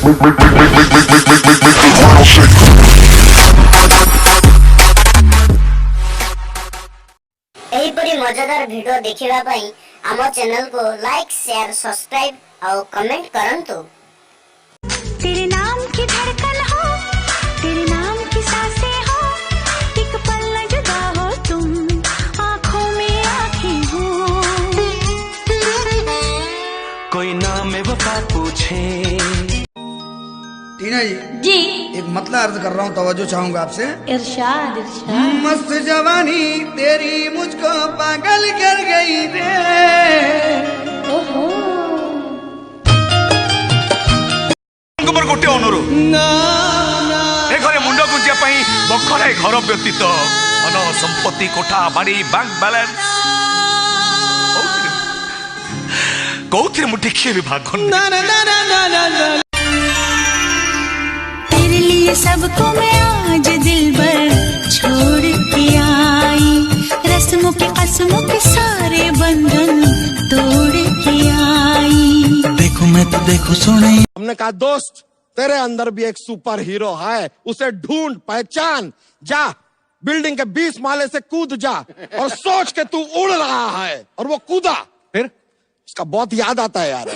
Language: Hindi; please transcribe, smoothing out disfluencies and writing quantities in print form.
एहीपरि मजेदार वीडियो देखिबा पई आम चैनल को लाइक शेयर सब्सक्राइब और कमेंट करंतु। तेरे नाम की धड़कन हो, तेरे नाम की सांसें हो, एक पल न जुदा हो तुम, आँखों में आँखें हो। कोई नाम है वफा पूछे। टीना जी एक मतला अर्ज कर रहा हूँ, तवज्जो चाहूंगा आपसे। इरशाद इरशाद। मस्त जवानी तेरी मुझको पागल कर गई रे। ओहो गोटे अनुरोध ए घरे मुंड गुंजिया बखरे घर व्यतीत धन संपत्ति कोठा बाड़ी बैंक बैलेंस कौन मुझे टिके भी भाग तेरे लिए सबको मैं आज दिल भर छोड़ के आई, रस्मों के कसमों के सारे बंधन तोड़ के आई। देखो मैं तो देखो सुने। हमने कहा दोस्त तेरे अंदर भी एक सुपर हीरो है, उसे ढूंढ पहचान, जा बिल्डिंग के 20 माले से कूद जा और सोच के तू उड़ रहा है। और वो कूदा, फिर उसका बहुत याद आता है यार।